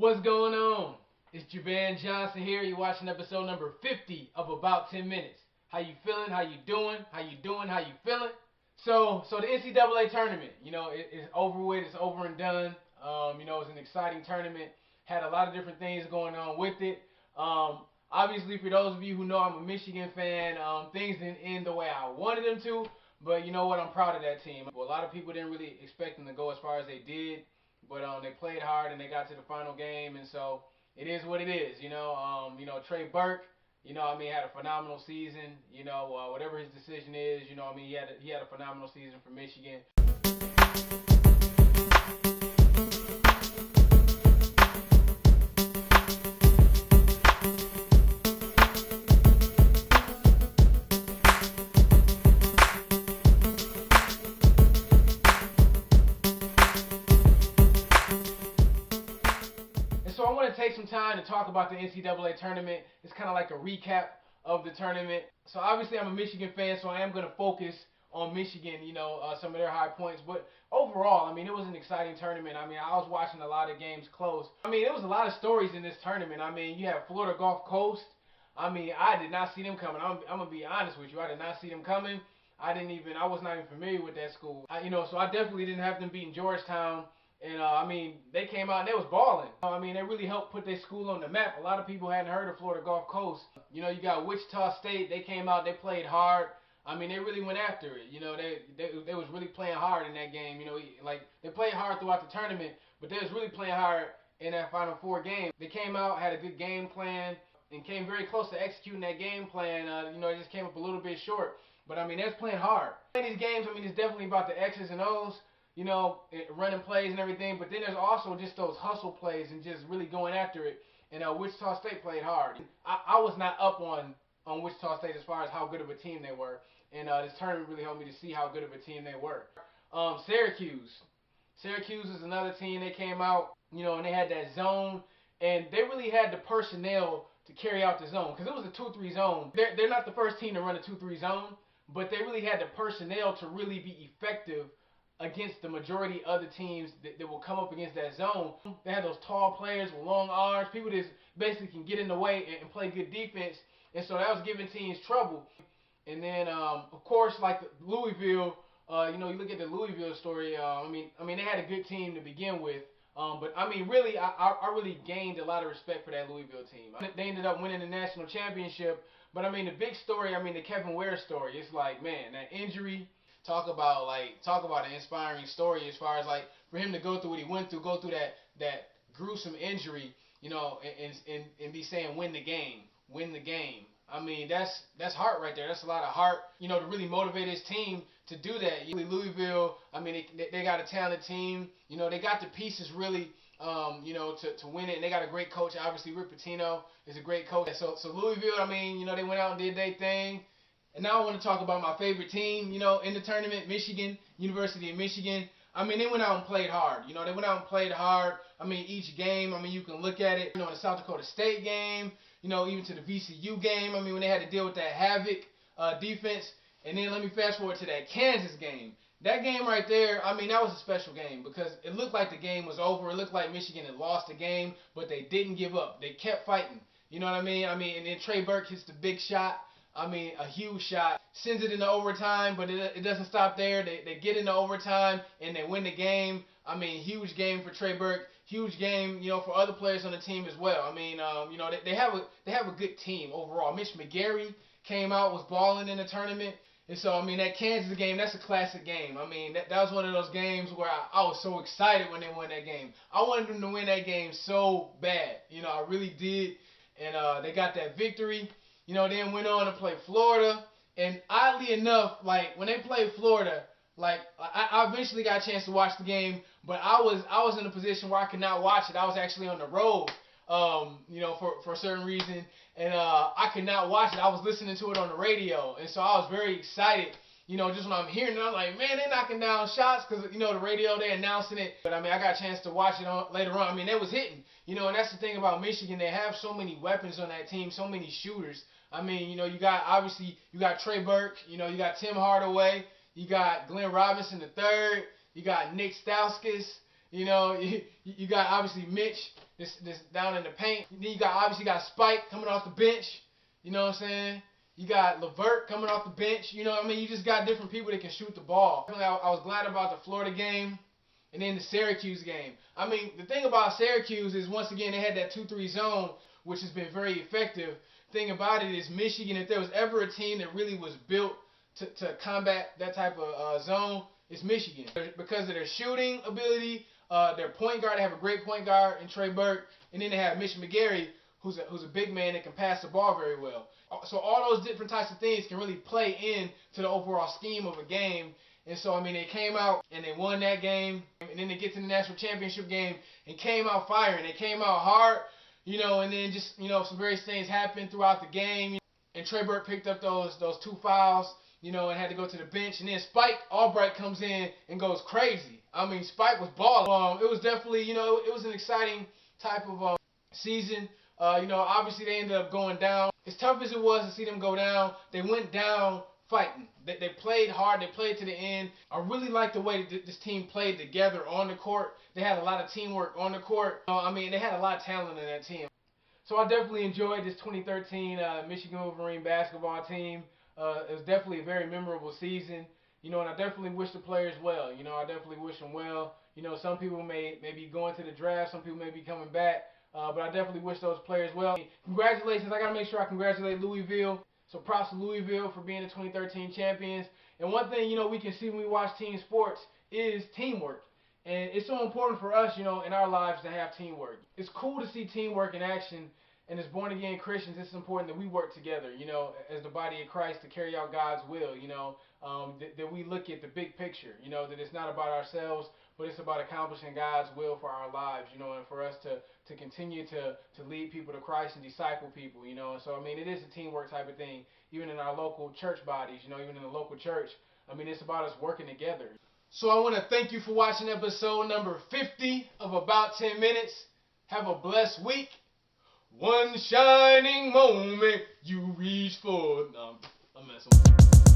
What's going on? It's Javan Johnson here. You're watching episode number 50 of About 10 Minutes. How you feeling? How you doing? How you doing? How you feeling? So the NCAA tournament, it's over with. It's over and done. It's an exciting tournament. Had a lot of different things going on with it. Obviously, for those of you who know I'm a Michigan fan, things didn't end the way I wanted them to. But you know what? I'm proud of that team. Well, a lot of people didn't really expect them to go as far as they did. But they played hard and they got to the final game, and so it is what it is. Trey Burke, had a phenomenal season. Whatever his decision is, he had a phenomenal season for Michigan. So I want to take some time to talk about the NCAA tournament. It's kind of like a recap of the tournament. So obviously I'm a Michigan fan, so I am going to focus on Michigan, some of their high points. But overall, it was an exciting tournament. I was watching a lot of games close. There was a lot of stories in this tournament. You have Florida Gulf Coast. I did not see them coming. I'm going to be honest with you. I did not see them coming. I was not even familiar with that school. So I definitely didn't have them beating Georgetown. And, they came out and they was balling. They really helped put their school on the map. A lot of people hadn't heard of Florida Gulf Coast. You got Wichita State. They came out. They played hard. They really went after it. They was really playing hard in that game. They played hard throughout the tournament, but they was really playing hard in that Final Four game. They came out, had a good game plan, and came very close to executing that game plan. They just came up a little bit short. But, they was playing hard. In these games, it's definitely about the X's and O's. Running plays and everything, but then there's also just those hustle plays and just really going after it. And Wichita State played hard. I was not up on Wichita State as far as how good of a team they were, and this tournament really helped me to see how good of a team they were. Syracuse is another team. They came out, and they had that zone, and they really had the personnel to carry out the zone because it was a 2-3 zone. They're not the first team to run a 2-3 zone, but they really had the personnel to really be effective against the majority of the teams that will come up against that zone. They had those tall players with long arms, people that basically can get in the way and play good defense, and so that was giving teams trouble. And then, of course, like Louisville, you look at the Louisville story. They had a good team to begin with, but really, I really gained a lot of respect for that Louisville team. They ended up winning the national championship, but the big story, the Kevin Ware story. It's like, man, that injury. Talk about an inspiring story as far as for him to go through what he went through, go through that gruesome injury, and be saying win the game. That's heart right there. That's a lot of heart, to really motivate his team to do that. Louisville, they got a talented team. They got the pieces really, to win it, and they got a great coach. Obviously, Rick Pitino is a great coach. So Louisville, they went out and did their thing. And now I want to talk about my favorite team, in the tournament, Michigan, University of Michigan. They went out and played hard. They went out and played hard. Each game, you can look at it, the South Dakota State game, even to the VCU game, when they had to deal with that havoc defense. And then let me fast forward to that Kansas game. That game right there, that was a special game because it looked like the game was over. It looked like Michigan had lost the game, but they didn't give up. They kept fighting. You know what I mean? And then Trey Burke hits the big shot. A huge shot. Sends it into overtime, but it doesn't stop there. They get into overtime, and they win the game. Huge game for Trey Burke. Huge game, for other players on the team as well. They have a good team overall. Mitch McGary came out, was balling in the tournament. And so, that Kansas game, that's a classic game. That was one of those games where I was so excited when they won that game. I wanted them to win that game so bad. I really did. And they got that victory. Then went on to play Florida. And oddly enough, when they played Florida, I eventually got a chance to watch the game, but I was in a position where I could not watch it. I was actually on the road, for a certain reason, and I could not watch it. I was listening to it on the radio, and so I was very excited. Just when I'm hearing it, I'm like, man, they're knocking down shots because, the radio, they're announcing it. But, I got a chance to watch it later on. They was hitting. And that's the thing about Michigan. They have so many weapons on that team, so many shooters. You got Trey Burke. You got Tim Hardaway. You got Glenn Robinson III. You got Nick Stauskas. You know, you got obviously Mitch, this down in the paint. Then you got obviously got Spike coming off the bench. You know what I'm saying? You got LeVert coming off the bench. You know what I mean? You just got different people that can shoot the ball. I was glad about the Florida game and then the Syracuse game. I mean, the thing about Syracuse is, once again, they had that 2-3 zone, which has been very effective. Thing about it is, Michigan, if there was ever a team that really was built to combat that type of zone, it's Michigan. Because of their shooting ability, their point guard, they have a great point guard in Trey Burke, and then they have Mitch McGary, who's a big man that can pass the ball very well. So all those different types of things can really play into the overall scheme of a game. And so, I mean, they came out and they won that game, and then they get to the national championship game and came out firing. They came out hard, you know, and then just, you know, some various things happened throughout the game. And Trey Burke picked up those 2 fouls, you know, and had to go to the bench. And then Spike Albright comes in and goes crazy. I mean, Spike was balling. It was definitely, you know, it was an exciting type of season. You know, obviously they ended up going down. As tough as it was to see them go down, they went down fighting. They played hard. They played to the end. I really like the way that this team played together on the court. They had a lot of teamwork on the court. I mean, they had a lot of talent in that team. So I definitely enjoyed this 2013 Michigan Wolverine basketball team. It was definitely a very memorable season. You know, and I definitely wish the players well. You know, I definitely wish them well. You know, some people may be going to the draft. Some people may be coming back. But I definitely wish those players well. Congratulations. I got to make sure I congratulate Louisville. So props to Louisville for being the 2013 champions. And one thing, you know, we can see when we watch team sports is teamwork. And it's so important for us, you know, in our lives to have teamwork. It's cool to see teamwork in action. And as born-again Christians, it's important that we work together, you know, as the body of Christ to carry out God's will, you know, that we look at the big picture, you know, that it's not about ourselves, but it's about accomplishing God's will for our lives, you know, and for us to continue to lead people to Christ and disciple people, you know. And so, I mean, it is a teamwork type of thing, even in our local church bodies, you know, even in the local church. I mean, it's about us working together. So I want to thank you for watching episode number 50 of About 10 Minutes. Have a blessed week. One shining moment you reach for. No, I'm messing with you.